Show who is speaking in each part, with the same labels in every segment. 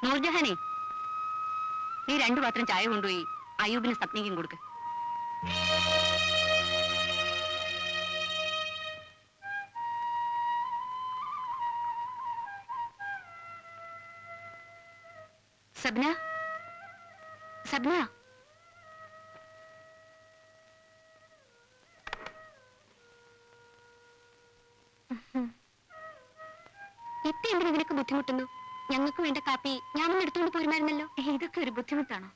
Speaker 1: നൂർജഹാനെ, നീ 2 പാത്രം ചായ കൊണ്ടുപോയി അയ്യൂബിന് സപ്നിക്കും കൊടുക്ക്. സബ്ന, സബ്ന, ഇപ്പൊ എന്തിനാ നിനക്ക് ബുദ്ധിമുട്ടുന്നു? ഞങ്ങൾക്ക് വേണ്ട കാപ്പി ഞാൻ ഒന്ന് എടുത്തുകൊണ്ട് പോരുമായിരുന്നല്ലോ. ഇതൊക്കെ ഒരു ബുദ്ധിമുട്ടാണോ?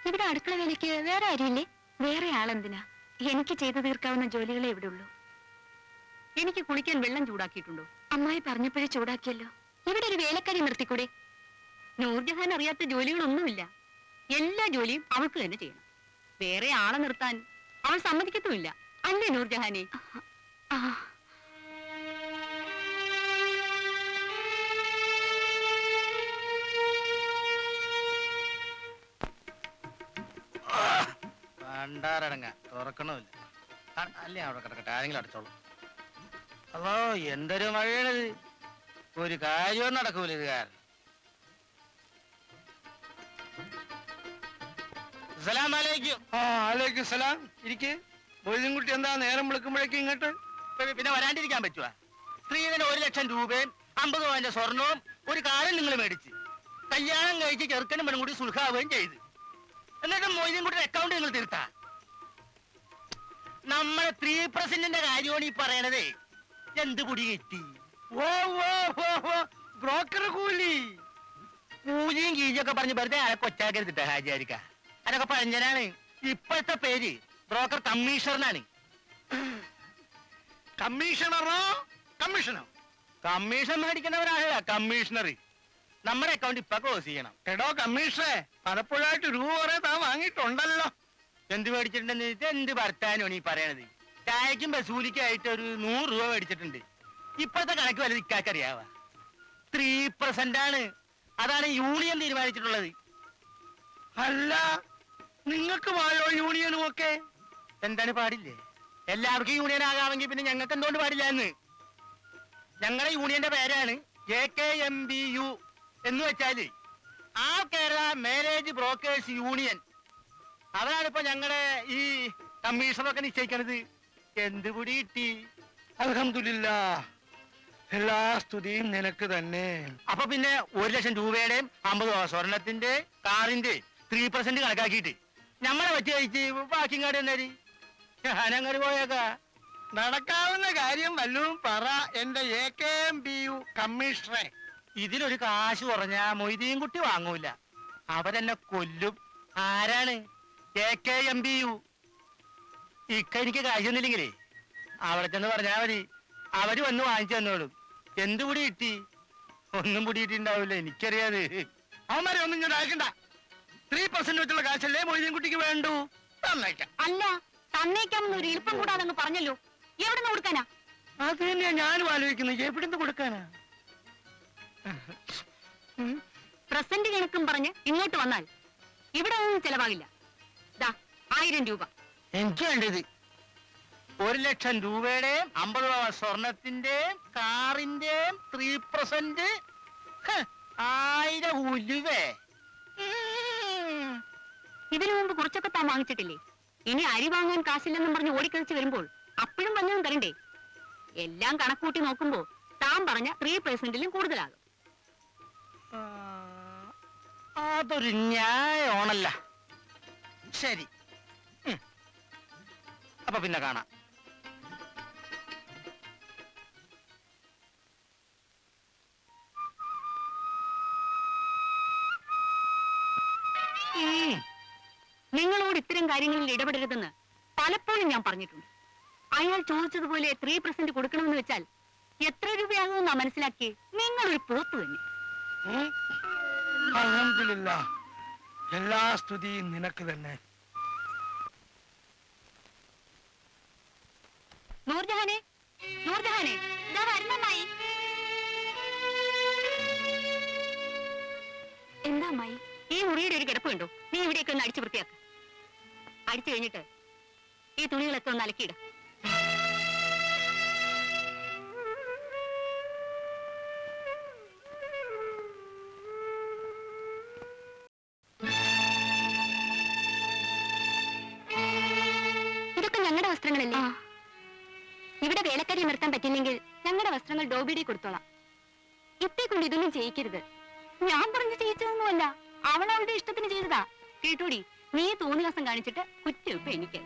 Speaker 1: ഇവിടെ അടുക്കള വേലയ്ക്ക് വേറെ ആരുമില്ലേ? വേറെ ആളെന്തിനാ? എനിക്ക് ചെയ്തു തീർക്കാവുന്ന ജോലികളെ ഇവിടെ ഉള്ളൂ. എനിക്ക് കുളിക്കാൻ വെള്ളം ചൂടാക്കിയിട്ടുണ്ടോ? അമ്മായി പറഞ്ഞപ്പോഴേ ചൂടാക്കിയല്ലോ. ഇവിടെ ഒരു വേലക്കാരി നിർത്തിക്കൂടെ? നൂർജഹാൻ അറിയാത്ത ജോലികളൊന്നുമില്ല. എല്ലാ ജോലിയും അവൾക്ക് തന്നെ ചെയ്യണം. വേറെ ആളെ നിർത്താൻ അവൾ സമ്മതിക്കത്തുമില്ല. അല്ലേ നൂർജഹാനെ?
Speaker 2: പണ്ടാരടങ്ങ തുറക്കണമില്ല. അല്ലേ അവിടെ കിടക്കട്ടെ, ആരെങ്കിലും അടച്ചോളൂ. അതോ എന്തൊരു മഴയാണിത്, ഒരു കാര്യവും നടക്കൂല ഇത് കാരണം.
Speaker 3: ഇരിക്ക്. മൊയ്തീൻകുട്ടി എന്താ നേരം വിളിക്കുമ്പോഴേക്കും ഇങ്ങോട്ട്?
Speaker 2: പിന്നെ വരാണ്ടിരിക്കാൻ പറ്റുവാ? സ്ത്രീധന 1 ലക്ഷം രൂപയും 50 പവന്റെ സ്വർണവും ഒരു കാലം നിങ്ങൾ മേടിച്ച് കല്യാണം കഴിച്ച് ചെറുക്കനും പെണ്ണും കൂടി സുഖാവുകയും ചെയ്ത്, എന്നിട്ട് മൊയ്തീൻകുട്ടിയുടെ അക്കൗണ്ട് നിങ്ങൾ തീർത്താ? നമ്മളെ 3% കാര്യമാണ് ഈ പറയണതേ. എന്ത് പൊടി കിട്ടി?
Speaker 3: ബ്രോക്കർ കൂലി.
Speaker 2: കൂലിയും കീഴിയൊക്കെ പറഞ്ഞ് വെറുതെ ആരെ കൊച്ചാക്കരുതിട്ട ഹാജിയാരിക്ക. അതൊക്കെ പഴഞ്ചനാണ്. ഇപ്പോഴത്തെ പേര് ബ്രോക്കർ കമ്മീഷണറാണ്.
Speaker 3: കമ്മീഷണറോ കമ്മീഷനോ?
Speaker 2: കമ്മീഷൻ മേടിക്കുന്നവരാണല്ല കമ്മീഷണർ. നമ്മുടെ അക്കൗണ്ട് ഇപ്പൊ ക്ലോസ് ചെയ്യണം.
Speaker 3: എടോ കമ്മീഷണറെ, പലപ്പോഴായിട്ട് രൂപ കുറെ താൻ വാങ്ങിയിട്ടുണ്ടല്ലോ.
Speaker 2: എന്ത് മേടിച്ചിട്ടുണ്ടെന്ന് എന്ത് ഭർത്താനാണ് ഈ പറയണത്? ചായക്കും ബസൂലിക്കായിട്ട് ഒരു 100 രൂപ മേടിച്ചിട്ടുണ്ട്. ഇപ്പോഴത്തെ കണക്ക് വലുത് ഇക്കാക്കറിയാവാ? 3% ആണ്. അതാണ് യൂണിയൻ തീരുമാനിച്ചിട്ടുള്ളത്.
Speaker 3: അല്ല, നിങ്ങൾക്ക് വായോ യൂണിയനും ഒക്കെ?
Speaker 2: എന്താണ് പാടില്ലേ? എല്ലാവർക്കും യൂണിയൻ ആകാമെങ്കിൽ പിന്നെ ഞങ്ങൾക്ക് എന്തുകൊണ്ട് പാടില്ല എന്ന്? ഞങ്ങളുടെ യൂണിയന്റെ പേരാണ് AKMBU എന്ന് വെച്ചാല് ആ കേരള മാരേജ് ബ്രോക്കേഴ്സ് യൂണിയൻ. അവരാണ് ഇപ്പൊ ഞങ്ങളുടെ ഈ കമ്മീഷണറൊക്കെ നിശ്ചയിക്കണത്. എന്ത് പൊടി കിട്ടി?
Speaker 3: അൽഹംദുലില്ലാഹ്, എല്ലാ സ്തുതിയും നിനക്ക് തന്നെ.
Speaker 2: അപ്പൊ പിന്നെ 1 ലക്ഷം രൂപയുടെയും 50 സ്വർണത്തിന്റെ കാറിന്റെ 3% കണക്കാക്കിയിട്ട് നമ്മളെ പറ്റി കഴിച്ച് ബാക്കി കാട് എന്നാല് ഞാനങ്ങോട്ട് പോയേക്കാ.
Speaker 3: നടക്കാവുന്ന കാര്യം വല്ലതും പറ എന്റെ AKMBU കമ്മീഷണറെ.
Speaker 2: ഇതിലൊരു കാശ് കുറഞ്ഞാ മൊയ്തീൻകുട്ടി വാങ്ങൂല, അവരെന്നെ കൊല്ലും. ആരാണ്? AKMBU. എനിക്ക് കാശൊന്നുമില്ലെങ്കിലേ അവിടെ ചെന്ന് പറഞ്ഞാ മതി, അവര് വന്ന് വാങ്ങിച്ചു തന്നോളും. എന്ത് പൊടി കിട്ടി? ഒന്നും പൊടി കിട്ടിണ്ടാവില്ല, എനിക്കറിയാത്.
Speaker 3: അവന്മാരെ ഒന്നും ഞാൻ അയക്കണ്ട. 3% വെച്ചുള്ള കാശല്ലേ മൊയ്തീൻകുട്ടിക്ക് വേണ്ടു. തന്നേക്കാം.
Speaker 1: അല്ല, തന്നേക്കാമെന്ന് ഒരു എളുപ്പം കൂടാതെന്ന് പറഞ്ഞല്ലോ. എവിടെ നിന്ന് കൊടുക്കാനാ?
Speaker 3: അത് തന്നെയാ ഞാനും ആലോചിക്കുന്നത്. എവിടുന്ന് കൊടുക്കാനാ?
Speaker 1: പ്രസന്റ് കണക്കും പറഞ്ഞ് ഇങ്ങോട്ട് വന്നാൽ ഇവിടെ ഒന്നും ചെലവാകില്ല. 1000 രൂപ
Speaker 2: എനിക്ക് വേണ്ടത്. 1 ലക്ഷം രൂപയുടെയും 50 സ്വർണത്തിന്റെയും കാറിന്റെയും 3%. 1000 ഉലുവേ.
Speaker 1: ഇതിനു മുമ്പ് കുറച്ചൊക്കെ താൻ വാങ്ങിച്ചിട്ടില്ലേ? ഇനി അരി വാങ്ങാൻ കാശില്ലെന്നും പറഞ്ഞ് ഓടിക്കളിച്ച് വരുമ്പോൾ അപ്പോഴും വല്ലതും തരണ്ടേ? എല്ലാം കണക്കൂട്ടി നോക്കുമ്പോ താൻ പറഞ്ഞ 3%-ലും കൂടുതലാകും.
Speaker 2: അതൊരു ന്യായമാണല്ല. ശരി, അപ്പൊ പിന്നെ കാണാം.
Speaker 1: നിങ്ങളോട് ഇത്തരം കാര്യങ്ങളിൽ ഇടപെടരുതെന്ന് പലപ്പോഴും ഞാൻ പറഞ്ഞിട്ടുണ്ട്. അയാൾ ചോദിച്ചതുപോലെ 3% കൊടുക്കണമെന്ന് വെച്ചാൽ എത്ര രൂപയാകുമെന്നാ മനസ്സിലാക്കി? നിങ്ങളൊരു പോത്ത് തന്നെ.
Speaker 3: അൽഹംദുലില്ലാഹ്, എല്ലാ സ്തുതിയും നിനക്ക് തന്നെ.
Speaker 1: നൂർജഹാനെ, നൂർജഹാനെ, ഇതാ വരുന്നമ്മായി. എന്താ അമ്മായി? ഈ മുറിയുടെ ഒരു കിടപ്പ് കണ്ടോ? നീ ഇവിടെയൊക്കെ ഒന്ന് അടിച്ചു വൃത്തിയാക്ക. അടിച്ചു കഴിഞ്ഞിട്ട് ഈ തുണികളൊക്കെ ഒന്ന് അലക്കിയിട. ഇതൊക്കെ ഞങ്ങളുടെ വസ്ത്രങ്ങളല്ലേ? ഇവിടെ വേലക്കാരി നിർത്താൻ പറ്റില്ലെങ്കിൽ ഞങ്ങളുടെ വസ്ത്രങ്ങൾ ഡോബിയുടെ കൊടുത്തോളാം. ഇത്തേ കൊണ്ട് ഇതൊന്നും ചെയ്യിക്കരുത്. ഞാൻ പറഞ്ഞു ചെയ്യിച്ചതൊന്നുമല്ല, അവൾ അവളുടെ ഇഷ്ടത്തിന് ചെയ്തതാ. കേട്ടോടി, നീ തോന്നിവാസം കാണിച്ചിട്ട് കുറ്റം ഇപ്പൊ എനിക്ക്.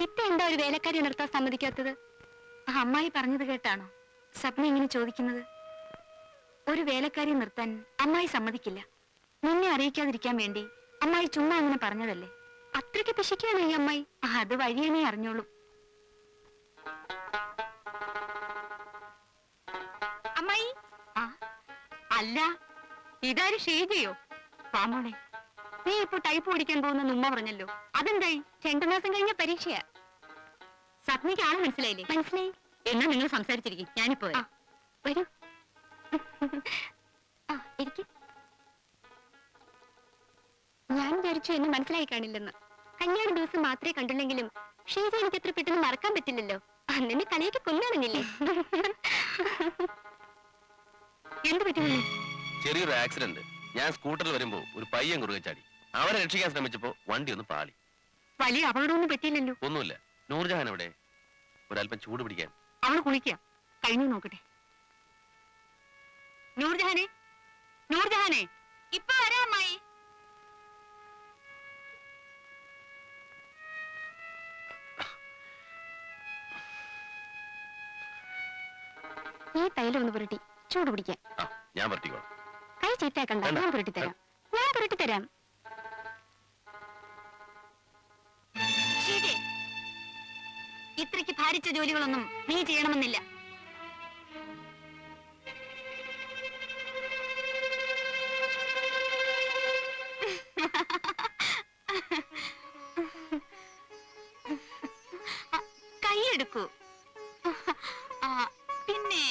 Speaker 1: ഇത്ത എന്താ ഒരു വേലക്കാരി നിർത്താൻ സമ്മതിക്കാത്തത്? അമ്മായി പറഞ്ഞത് കേട്ടാണോ സപ്ന ഇങ്ങനെ ചോദിക്കുന്നത്? ഒരു വേലക്കാരി നിർത്താൻ അമ്മായി സമ്മതിക്കില്ല. നിന്നെ അറിയിക്കാതിരിക്കാൻ വേണ്ടി അമ്മായി ചുമ്മാ അങ്ങനെ പറഞ്ഞതല്ലേ. അത്രയ്ക്ക് പിശിക്കാണ് ഈ അമ്മായി. അത് വഴിയേ അറിഞ്ഞോളൂ. അമ്മായി, അല്ല ഇതാര് ഷേജയോ? പാമോളെ, നീ ഇപ്പൊ ടൈപ്പ് ഓടിക്കാൻ പോകുന്ന ഉമ്മ പറഞ്ഞല്ലോ, അതെന്തായി? 2 മാസം കഴിഞ്ഞ പരീക്ഷയാ. സപ്നയ്ക്ക് ആളെ മനസ്സിലായില്ലേ? മനസ്സിലായി. എന്നാ നിങ്ങൾ സംസാരിച്ചിരിക്കും, ഞാനിപ്പോ വരൂ. ഞാൻ വിചാരിച്ചു എന്നെ മനസ്സിലായി കാണില്ലെന്ന്. കല്യാണ ദിവസം മാത്രമേ കണ്ടുള്ളെങ്കിലും ഷീജ എനിക്ക് എത്ര പെട്ടെന്ന് മറക്കാൻ പറ്റില്ലല്ലോ. അന്നെ കളിയൊക്കെ കൊണ്ടാണെന്നില്ലേ? എന്ത് പറ്റുന്നു?
Speaker 4: ചെറിയൊരു ആക്സിഡന്റ്. ഞാൻ സ്കൂട്ടറിൽ വരുമ്പോ ഒരു പയ്യൻ കുറുകെ ചാടി. അവരെ രക്ഷിക്കാൻ ശ്രമിച്ചപ്പോ വണ്ടി ഒന്ന് പാളി.
Speaker 1: വലിയ അപകടമൊന്നും പറ്റിയില്ലല്ലോ?
Speaker 4: ഒന്നുമില്ല. നൂർജഹാൻ എവിടെ? ഒരല്പം ചൂട് പിടിക്കാൻ.
Speaker 1: അവള് കുളിക്കുക. കഴിഞ്ഞു നോക്കട്ടെ. നൂർജഹാനെ, നൂർജഹാനെ, ഇപ്പൊ വരാമായി. ഈ തൈലം ഒന്ന് പുരട്ടി ചൂട് പിടിക്കാൻ.
Speaker 4: ഞാൻ പറ്റിക്കോളാം.
Speaker 1: കൈ ചീത്താക്കണ്ട, ഞാൻ പുരട്ടി തരാം. ഞാൻ പുരട്ടി തരാം. ശരി, ഇത്രയ്ക്ക് ഭാരിച്ച ജോലികളൊന്നും നീ ചെയ്യണമെന്നില്ല. കൈയെടുക്കൂ. പിന്നെ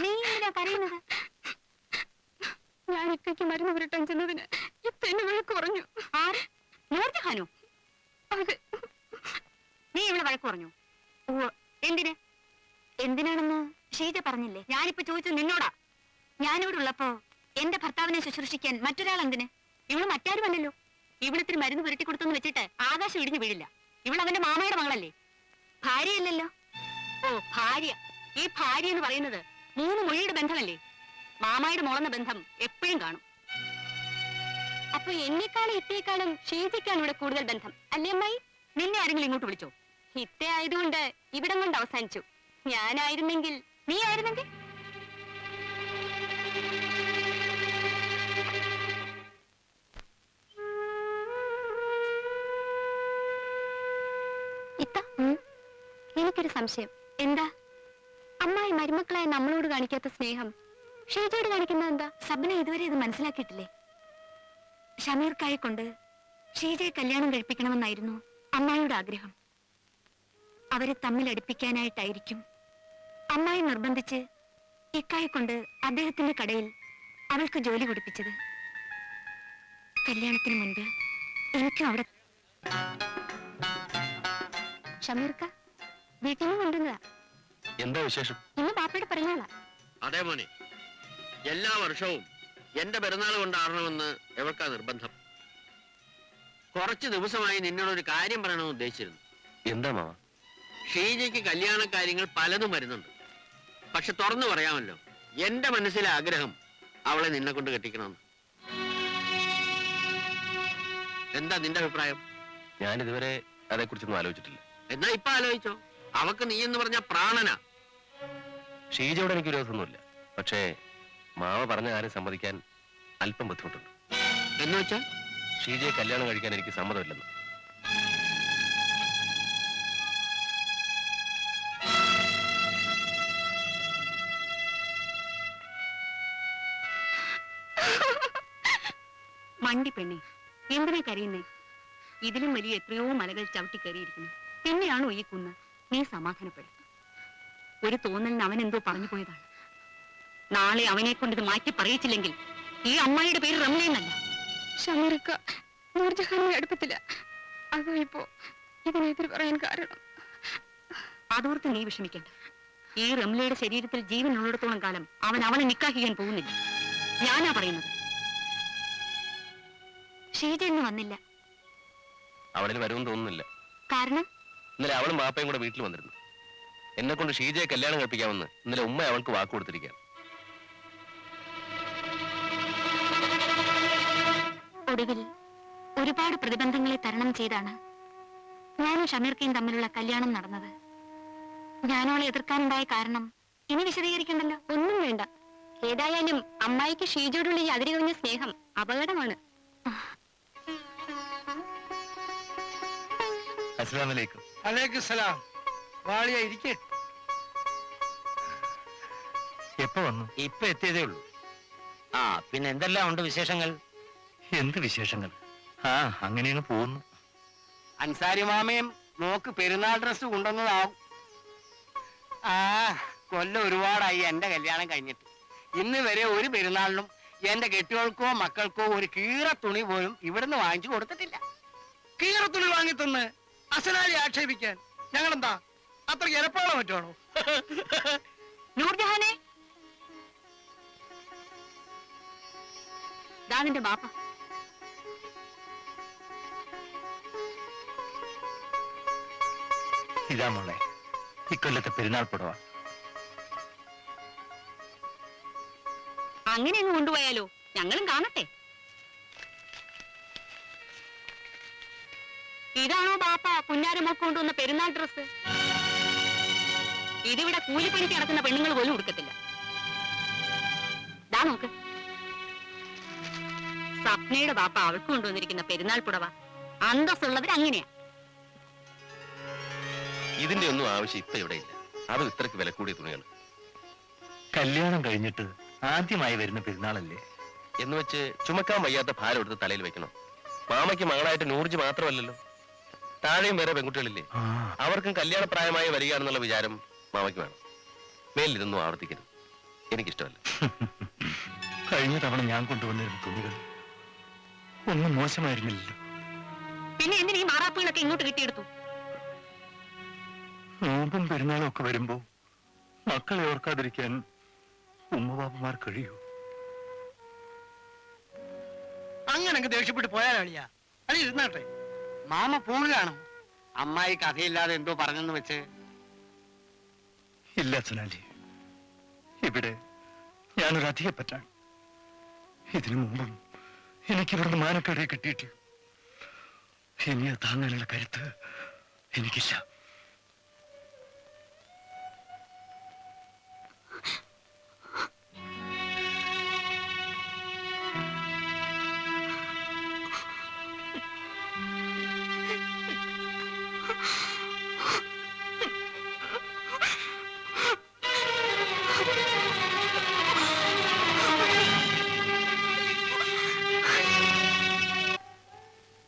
Speaker 1: നീ എന്തിനാ കരയുന്നത്? ഞാൻ ഇക്കയ്ക്ക് മരുന്ന് പുരട്ടാൻ ചെന്നതിന് ഇപ്പൊ എന്നെ വഴക്ക് പറഞ്ഞു. ആര്? നൂർജഹാനോ? നീ ഇവിടെ വഴക്ക് പറഞ്ഞു? എന്തിന്? എന്തിനാണെന്ന് ഷീജ പറഞ്ഞില്ലേ? ഞാനിപ്പോ ചോദിച്ചത് നിന്നോടാ. ഞാനിവിടെ ഉള്ളപ്പോ എന്റെ ഭർത്താവിനെ ശുശ്രൂഷിക്കാൻ മറ്റൊരാൾ എന്തിന്? ഇവള് മറ്റാരുമല്ലല്ലോ. ഇവിടത്തിന് മരുന്ന് പുരട്ടി കൊടുത്തെന്ന് വെച്ചിട്ട് ആകാശം ഇടിഞ്ഞു വീഴില്ല. ഇവൾ അവന്റെ മാമയുടെ മകളല്ലേ, ഭാര്യയല്ലല്ലോ. ഓ, ഭാര്യ. ഈ ഭാര്യ എന്ന് പറയുന്നത് 3 മൊഴിയുടെ ബന്ധമല്ലേ? മാമായുടെ മോളെന്ന ബന്ധം എപ്പോഴും കാണും. അപ്പൊ എന്നെക്കാളും ഇത്തേക്കാളും ഷീജയ്ക്കാണ് ഇവിടെ കൂടുതൽ ബന്ധം അല്ലേ അമ്മായി? നിന്നെ ആരെങ്കിലും ഇങ്ങോട്ട് വിളിച്ചോ? ഇത്ത ആയതുകൊണ്ട് ഇവിടം കൊണ്ട് അവസാനിച്ചു. ഞാനായിരുന്നെങ്കിൽ, നീ ആയിരുന്നെങ്കിൽ ഇത്ത, എനിക്കൊരു സംശയം. എന്താ? അമ്മായി മരുമക്കളായ നമ്മളോട് കാണിക്കാത്ത സ്നേഹം ഷീജയോട് കാണിക്കുന്നത് എന്താ? സബ്ന ഇതുവരെ ഇത് മനസ്സിലാക്കിയിട്ടില്ലേ? ഷമീർക്കായെ കൊണ്ട് ഷീജയെ കല്യാണം കഴിപ്പിക്കണമെന്നായിരുന്നു അമ്മായിയുടെ ആഗ്രഹം. അവരെ തമ്മിൽ അടുപ്പിക്കാനായിട്ടായിരിക്കും അമ്മായി നിർബന്ധിച്ച് ഇക്കായെ കൊണ്ട് അദ്ദേഹത്തിന്റെ കടയിൽ അവൾക്ക് ജോലി കൊടുപ്പിച്ചത്. കല്യാണത്തിന് മുൻപ് എനിക്കും അവിടെ. ഷമീർക്ക വീട്ടിൽ നിന്ന് കൊണ്ടുവന്നതാ.
Speaker 4: എന്താ വിശേഷം?
Speaker 1: ഇന്ന് ബാപ്പയുടെ പിറന്നാളാ.
Speaker 3: അതേ മോനെ, എല്ലാ വർഷവും എന്റെ പിറന്നാൾ കൊണ്ടാടണമെന്ന് എവർക്കാ നിർബന്ധം. കുറച്ച് ദിവസമായി നിന്നോടൊരു കാര്യം പറയണമെന്ന് ഉദ്ദേശിച്ചിരുന്നു.
Speaker 4: എന്താ മാമ?
Speaker 3: ഷീജയ്ക്ക് കല്യാണ കാര്യങ്ങൾ പലതും വരുന്നുണ്ട്. പക്ഷെ തുറന്നു പറയാമല്ലോ, എന്റെ മനസ്സിലെ ആഗ്രഹം അവളെ നിന്നെ കൊണ്ട് കെട്ടിക്കണമെന്ന്. എന്താ നിന്റെ അഭിപ്രായം?
Speaker 4: ഞാൻ ഇതുവരെ അതേക്കുറിച്ചൊന്നും ആലോചിച്ചിട്ടില്ല.
Speaker 3: എന്നാ ഇപ്പൊ ആലോചിച്ചോ. അവക്ക് നീ എന്ന് പറഞ്ഞ പ്രാണനാ.
Speaker 4: ഷീജയോട് എനിക്ക് വിരോധമൊന്നുമില്ല. പക്ഷേ മാമ പറഞ്ഞ കാര്യം സമ്മതിക്കാൻ അല്പം ബുദ്ധിമുട്ടുണ്ട്.
Speaker 3: എന്ന് വെച്ചാൽ
Speaker 4: ഷീജയെ കല്യാണം കഴിക്കാൻ എനിക്ക് സമ്മതമില്ലെന്ന്.
Speaker 1: മണ്ടി പെണ്ണെ, എന്തിനാ കരയുന്നേ? ഇതിലും വലിയ എത്രയോ മലകൾ ചവിട്ടി കയറിയിരിക്കുന്നു. പിന്നെയാണോ ഈ കുന്ന്? നീ സമാധാനപ്പെടും. ഒരു തോന്നലിന് അവൻ എന്തോ പറഞ്ഞു പോയതാണ്. നാളെ അവനെ കൊണ്ട് ഇത് മാറ്റി പറയിച്ചില്ലെങ്കിൽ ഈ അമ്മായിയുടെ പേര് റംലയെന്നല്ല.
Speaker 5: ഷമീറക്ക നൂർജഹാനുമായി അടുപ്പത്തില്ല. അതോ ഇപ്പോ ഇതിനെതിരെ പറയാൻ കാരണം?
Speaker 1: അതോർത്ത് നീ വിഷമിക്കണ്ട. ഈ റംലയുടെ ശരീരത്തിൽ ജീവൻ ഉള്ളിടത്തോളം കാലം അവൻ അവളെ നിക്കാഹ് ചെയ്യാൻ പോകുന്നില്ല. ഞാനാ പറയുന്നത്. ഷീജ ഇന്ന് വന്നില്ല.
Speaker 4: അവളിൽ വരുമെന്ന് തോന്നുന്നില്ല.
Speaker 1: കാരണം
Speaker 4: ഇന്നലെ അവളും വാപ്പയും കൂടെ വീട്ടിൽ വന്നിരുന്നു. എന്നെ കൊണ്ട് ഷീജയെ കല്യാണം കഴിപ്പിക്കാമെന്ന് ഇന്നലെ ഉമ്മ അവൾക്ക് വാക്ക് കൊടുത്തിരിക്കുകയാണ്.
Speaker 1: ഒടുവിൽ ഒരുപാട് പ്രതിബന്ധങ്ങളെ തരണം ചെയ്താണ് ഞാനും ഷമീർക്കയും തമ്മിലുള്ള കല്യാണം നടന്നത്. ഞാനോളെ എതിർക്കാനുണ്ടായ കാരണം ഇനി വിശദീകരിക്കണ്ടല്ലോ.
Speaker 5: ഒന്നും വേണ്ട. ഏതായാലും അമ്മായിക്ക് ഷീജയോടുള്ള ഈ അതിരുകവിഞ്ഞ സ്നേഹം അപകടമാണ്.
Speaker 4: അസ്സലാമു അലൈക്കും.
Speaker 2: അലൈക്കും സലാം. വാളിയ ഇരിക്കേ.
Speaker 4: എപ്പോ വന്നു?
Speaker 6: ഇപ്പൊ എത്തിയതേ ഉള്ളൂ. ആ പിന്നെ എന്തെല്ലാം ഉണ്ട് വിശേഷങ്ങൾ?
Speaker 4: എന്ത് വിശേഷങ്ങൾ? ആ അങ്ങനെയാണ് പോകുന്നു.
Speaker 6: അൻസാരി മാമയും മോക്ക് പെരുന്നാൾ ഡ്രസ് കൊണ്ടുവന്നതാവും. ആ കൊല്ലം ഒരുപാടായി എന്റെ കല്യാണം കഴിഞ്ഞിട്ട്. ഇന്ന് വരെ ഒരു പെരുന്നാളിനും എന്റെ കെട്ടികൾക്കോ മക്കൾക്കോ ഒരു കീറ തുണി പോലും ഇവിടുന്ന് വാങ്ങിച്ചു കൊടുത്തിട്ടില്ല.
Speaker 2: കീറത്തുള്ളി വാങ്ങി തന്ന് അസലാലി ആക്ഷേപിക്കാൻ ഞങ്ങളെന്താ അത്ര എരപ്പാളോ പറ്റുവാണോ?
Speaker 1: നൂർജഹാനെ, ദാ നിന്റെ ബാപ്പ.
Speaker 4: ഇതാ മോളെ ഇക്കൊല്ലത്തെ പെരുന്നാൾ പുടവ.
Speaker 1: അങ്ങനെ അങ്ങ് കൊണ്ടുപോയാലോ? ഞങ്ങളും കാണട്ടെ. ഇതാണോ ബാപ്പ പുന്നാരമൊക്കെ കൊണ്ടുവന്ന പെരുന്നാൾ ഡ്രസ്? ഇതിവിടെ കൂലിപ്പണിക്ക് നടക്കുന്ന പെണ്ണുങ്ങൾ പോലും ഉടുക്കത്തില്ല. ദാ നോക്ക്, സ്വപ്നയുടെ ബാപ്പ അവൾക്ക് കൊണ്ടുവന്നിരിക്കുന്ന പെരുന്നാൾ പുടവ. അന്തസ്സുള്ളവർ അങ്ങനെയാ.
Speaker 4: ഇതിന്റെ ഒന്നും ആവശ്യം ഇപ്പൊ ഇവിടെ ഇല്ല. അതും ഇത്രക്ക് വില കൂടിയ തുണികൾ.
Speaker 7: കല്യാണം കഴിഞ്ഞിട്ട് ആദ്യമായി വരുന്ന പെരുന്നാളല്ലേ
Speaker 4: എന്ന് വെച്ച് ചുമക്കാൻ വയ്യാത്ത ഭാരം എടുത്ത് തലയിൽ വെക്കണം. മാമയ്ക്ക് മകളായിട്ട് നൂർജ് മാത്രമല്ലല്ലോ, താഴെയും വേറെ പെൺകുട്ടികളില്ലേ. അവർക്കും കല്യാണപ്രായമായി വരികയാണെന്നുള്ള വിചാരം മാമയ്ക്ക് വേണം. മേലിതൊന്നും ആവർത്തിക്കരുത്, എനിക്കിഷ്ടമല്ല.
Speaker 7: കഴിഞ്ഞ തവണ ഞാൻ കൊണ്ടുവന്നിരുന്ന തുണികൾ ഒന്നും മോശമായിരുന്നില്ലല്ലോ.
Speaker 1: പിന്നെ എന്തിനാ ഈ മാറാപ്പുകളൊക്കെ ഇങ്ങോട്ട് കിട്ടിയെടുത്തു?
Speaker 7: നോമ്പും പെരുന്നാളും ഒക്കെ വരുമ്പോ മക്കളെ ഓർക്കാതിരിക്കാൻ ഉമ്മബാപ്പമാർ കഴിയൂ?
Speaker 2: അങ്ങനെ ദേഷ്യപ്പെട്ട് പോയാലളിയാ അളി ഇരുന്നാട്ടെ.
Speaker 6: മാമ പോവുകയാണോ? അമ്മായി കഥയില്ലാതെ എന്തോ പറഞ്ഞെന്ന് വെച്ച്.
Speaker 7: ഇല്ല സുനാലി, ഇവിടെ ഞാനൊരു അധികപ്പറ്റാണ്. ഇതിനു മുമ്പും എനിക്കിവിടുന്ന് മാനക്കേടെ കിട്ടിയിട്ട് ഇനി അത് താങ്ങാനുള്ള കരുത്ത് എനിക്കില്ല.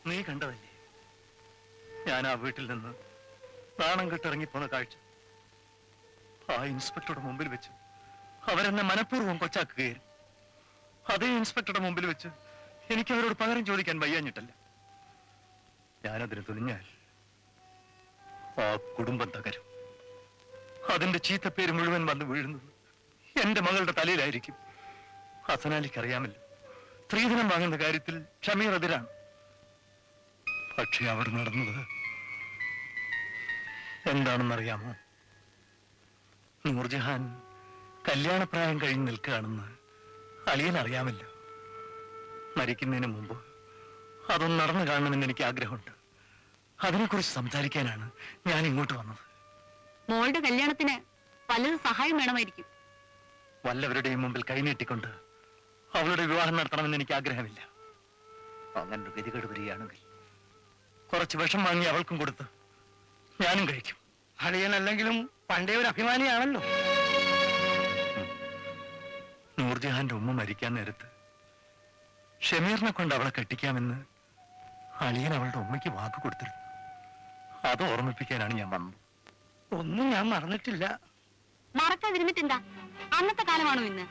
Speaker 7: നീ കണ്ടതല്ലേ ഞാൻ ആ വീട്ടിൽ നിന്ന് നാണം കെട്ടിറങ്ങിപ്പോന്ന കാഴ്ച? ആ ഇൻസ്പെക്ടറുടെ മുമ്പിൽ വെച്ച് അവരെന്നെ മനഃപൂർവ്വം കൊച്ചാക്കുകയായിരുന്നു. അതേ ഇൻസ്പെക്ടറുടെ മുമ്പിൽ വെച്ച് എനിക്ക് അവരോട് പകരം ചോദിക്കാൻ വയ്യാഞ്ഞിട്ടല്ല. ഞാനതിന് തുനിഞ്ഞാൽ ആ കുടുംബം തകരും. അതിന്റെ ചീത്തപ്പേര് മുഴുവൻ വന്ന് വീഴുന്നത് എന്റെ മകളുടെ തലയിലായിരിക്കും. ഹസനാലിക്ക് അറിയാമല്ലോ, സ്ത്രീധനം വാങ്ങുന്ന കാര്യത്തിൽ ഷമീർ എതിരാണ്. പക്ഷെ അവിടെ നടന്നത് എന്താണെന്നറിയാമോ? നൂർജഹാൻ കല്യാണപ്രായം കഴിഞ്ഞ് നിൽക്കുകയാണെന്ന് അളിയൻ അറിയാമല്ലോ. മരിക്കുന്നതിന് മുമ്പ് അതൊന്ന് നടന്നു കാണണമെന്ന് എനിക്ക് ആഗ്രഹമുണ്ട്. അതിനെക്കുറിച്ച് സംസാരിക്കാനാണ് ഞാൻ ഇങ്ങോട്ട് വന്നത്.
Speaker 1: മോളുടെ കല്യാണത്തിന് പലതും സഹായം വേണമായിരിക്കും.
Speaker 7: വല്ലവരുടെയും മുമ്പിൽ കൈനീട്ടിക്കൊണ്ട് അവളുടെ വിവാഹം നടത്തണമെന്ന് എനിക്ക് ആഗ്രഹമില്ല. അങ്ങനൊരു ഗതികേട് വരികയാണെങ്കിൽ കുറച്ച് വിഷം വാങ്ങി അവൾക്കും കൊടുത്ത് ഞാനും കഴിക്കും.
Speaker 2: അളിയനല്ലെങ്കിലും പണ്ടേ ഒരു അഭിമാനിയാണല്ലോ.
Speaker 7: നൂർജഹാന്റെ ഉമ്മ മരിക്കാൻ നേരത്ത് ഷമീറിനെ കൊണ്ട് അവളെ കെട്ടിക്കാമെന്ന് അളിയൻ അവളുടെ ഉമ്മയ്ക്ക് വാക്ക് കൊടുത്തിരുന്നു. അത് ഓർമ്മിപ്പിക്കാനാണ് ഞാൻ വന്നത്.
Speaker 2: ഒന്നും ഞാൻ മറന്നിട്ടില്ല.
Speaker 1: മറക്കാതിരുന്നിട്ടെന്താ? അന്നത്തെ കാലമാണോ ഇന്ന്?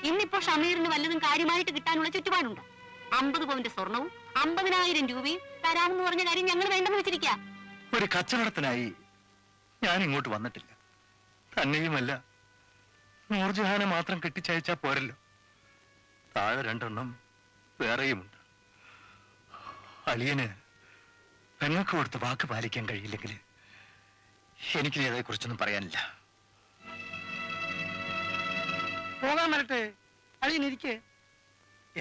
Speaker 1: ഇന്നിപ്പോ ഷമീറിന് വല്ലതും കാര്യമായിട്ട് കിട്ടാനുള്ള ചുറ്റുപാടുണ്ട്. 50 പവന്റെ സ്വർണവും 50,000 രൂപയും തരാമെന്ന് പറഞ്ഞ കാര്യം ഞങ്ങൾ വേണ്ടെന്ന് വെച്ചിരിക്കുക.
Speaker 7: ഒരു കച്ചവടത്തിനായി ഞാൻ ഇങ്ങോട്ട് വന്നിട്ടില്ല. തന്നെയുമല്ല, നൂർജഹാനെ മാത്രം കെട്ടിച്ചയച്ചാ പോരല്ലോ, താഴെ 2 എണ്ണം വേറെയുമുണ്ട്. അളിയന് പെങ്ങൾക്ക് കൊടുത്ത് വാക്ക് പാലിക്കാൻ കഴിയില്ലെങ്കിൽ എനിക്ക് അതേക്കുറിച്ചൊന്നും പറയാനില്ല.
Speaker 2: പോകാൻ വരട്ടെ, അളിയനിരിക്കെ.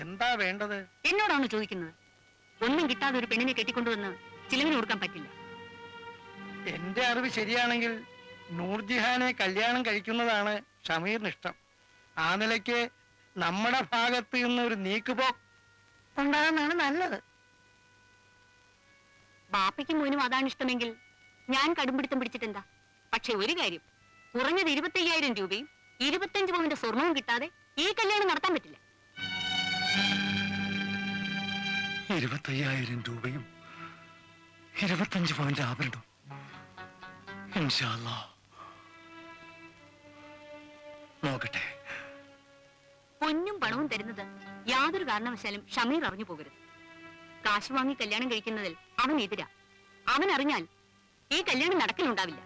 Speaker 2: എന്താ വേണ്ടത്?
Speaker 1: എന്നോടാണ് ചോദിക്കുന്നത്. ഒന്നും കിട്ടാതെ ഒരു പെണ്ണിനെ കെട്ടിക്കൊണ്ടുവന്ന് ചിലവിന് കൊടുക്കാൻ പറ്റില്ല.
Speaker 2: എന്റെ അറിവ് ശരിയാണെങ്കിൽ നൂർജിഹാനെ കല്യാണം കഴിക്കുന്നതാണ് ഷമീറിന് ഇഷ്ടം. ആ നിലയ്ക്ക് നമ്മുടെ ഭാഗത്ത് നിന്ന് ഒരു നീക്കുപോക്ക് ഉണ്ടാകുന്നതാണ് നല്ലത്.
Speaker 1: ബാപ്പയ്ക്കും മോനും അതാണ് ഇഷ്ടമെങ്കിൽ ഞാൻ കടുംപിടുത്തം പിടിച്ചിട്ടെന്താ? പക്ഷെ ഒരു കാര്യം, കുറഞ്ഞത് 25,000 രൂപയും 25 പവന്റെ സ്വർണവും കിട്ടാതെ ഈ കല്യാണം നടത്താൻ പറ്റില്ല.
Speaker 7: 25,000 രൂപയും 25 പവന്റെ ആഭരണം. ഇൻഷാ അല്ലാഹ് നോക്കട്ടെ.
Speaker 1: പൊന്നും പണവും തരുന്നത് യാതൊരു കാരണവശാലും ഷമീർ അറിഞ്ഞു പോകരുത്. കാശ് വാങ്ങി കല്യാണം കഴിക്കുന്നതിൽ അവൻ എതിരാ. അവൻ അറിഞ്ഞാൽ ഈ കല്യാണം നടക്കലുണ്ടാവില്ല.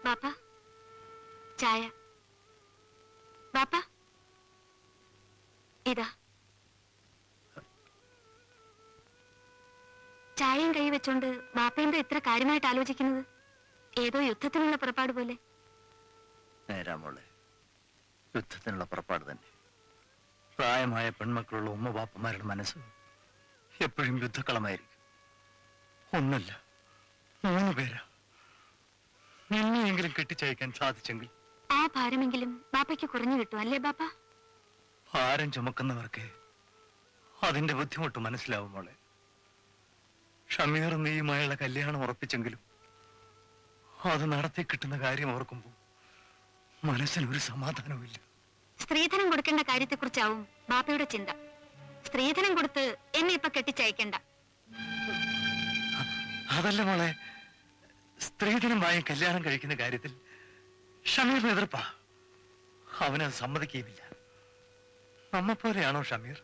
Speaker 1: ബാപ്പ, ചായ. ബാപ്പ, ഇതാ ചായയും കൈ വെച്ചോണ്ട് ബാപ്പയെന്തോ ഇത്ര കാര്യമായിട്ട് ആലോചിക്കുന്നത്? ഏതോ യുദ്ധത്തിനുള്ള പുറപ്പാട് പോലെ.
Speaker 7: നേരാ മോളെ, യുദ്ധത്തിനുള്ള പുറപ്പാട് തന്നെ. പ്രായമായ പെൺമക്കളുള്ള ഉമ്മ ബാപ്പമാരുടെ മനസ്സ് എപ്പോഴും യുദ്ധക്കളമായിരിക്കും. ഒന്നല്ല, 3 പേരാ. നിന്നെയെങ്കിലും കെട്ടിച്ചയക്കാൻ സാധിച്ചെങ്കിൽ
Speaker 1: ആ ഭാരമെങ്കിലും ബാപ്പയ്ക്ക് കുറഞ്ഞു കിട്ടും, അല്ലേ ബാപ്പ?
Speaker 7: ഭാരം ചുമക്കുന്നവർക്ക് അതിന്റെ ബുദ്ധിമുട്ട് മനസ്സിലാവും മോളെ. ഷമീർ നീയുമായുള്ള കല്യാണം ഉറപ്പിച്ചെങ്കിലും അത് നടത്തി കിട്ടുന്ന കാര്യം ഓർക്കുമ്പോൾ മനസ്സിനൊരു സമാധാനവുമില്ല.
Speaker 1: സ്ത്രീധനം കൊടുക്കേണ്ട കാര്യത്തെക്കുറിച്ചാവും ബാപ്പയുടെ ചിന്ത. സ്ത്രീധനം കൊടുത്ത് എന്നെ ഇപ്പൊ കെട്ടിച്ചയക്കണ്ട.
Speaker 7: അതല്ല മോളെ, സ്ത്രീധനമായി കല്യാണം കഴിക്കുന്ന കാര്യത്തിൽ ഷമീറിന് എതിർപ്പാ. അവനത് സമ്മതിക്കുകയുമില്ല. നമ്മെപ്പോലെയാണോ ഷമീർ?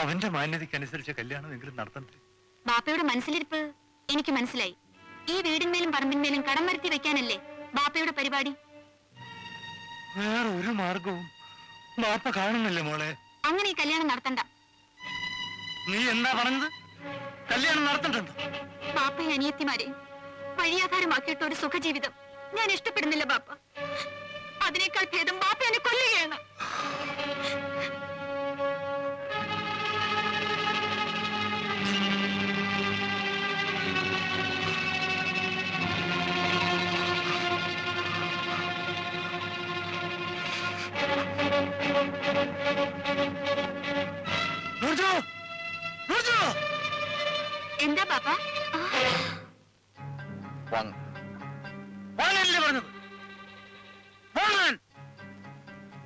Speaker 7: അവന്റെ മാന്യതയ്ക്കനുസരിച്ച് കല്യാണമെങ്കിലും നടത്തണ്ടേ?
Speaker 1: ബാപ്പയുടെ മനസ്സിലിരിപ്പ് എനിക്ക് മനസ്സിലായി. ഈ വീടിന്മേലും പറമ്പിന്മേലും കടം വരുത്തി വെക്കാനല്ലേ ബാപ്പയുടെ പരിപാടി?
Speaker 7: വേറെ ഒരു മാർഗവും ബാപ്പ കാണുന്നില്ല മോളെ.
Speaker 1: അങ്ങനെ ഈ കല്യാണം നടത്തണ്ട.
Speaker 7: നീ എന്താ പറഞ്ഞത്? കല്യാണം നടത്തണ്ടോ?
Speaker 1: ബാപ്പയും അനിയത്തിമാരെയും വഴിയാധാരമാക്കിയിട്ട് ഒരു സുഖജീവിതം ഞാൻ ഇഷ്ടപ്പെടുന്നില്ല ബാപ്പ. അതിനേക്കാൾ ഭേദം ബാപ്പ എന്നെ കൊല്ലുകയാണ്. എന്താ ബാപ്പ?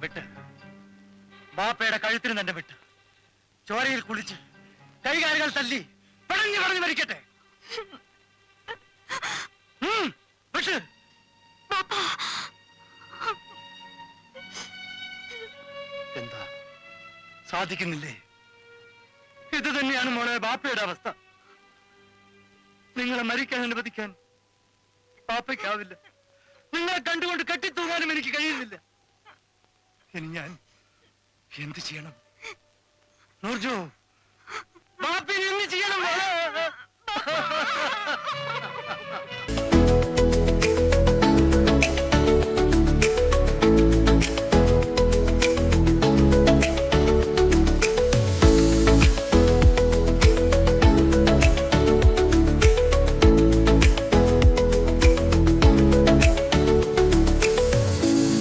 Speaker 7: വിട്ട് ബാപ്പയുടെ കഴുത്തിന് തന്നെ വിട്ട് ചോരയിൽ കുളിച്ച് കൈകാലുകൾ തല്ലി പറഞ്ഞു മരിക്കട്ടെ. വിട്ട്. എന്താ സാധിക്കുന്നില്ലേ? ഇത് തന്നെയാണ് മോളെ ബാപ്പയുടെ അവസ്ഥ. നിങ്ങളെ മരിക്കാൻ അനുവദിക്കാൻ ബാപ്പയ്ക്കാവില്ല. നിങ്ങളെ കണ്ടുകൊണ്ട് കെട്ടിത്തൂങ്ങാനും എനിക്ക് കഴിയുന്നില്ല. ഇനി ഞാൻ എന്ത് ചെയ്യണം? നൂർജു, ബാപ്പ എന്ത് ചെയ്യണം?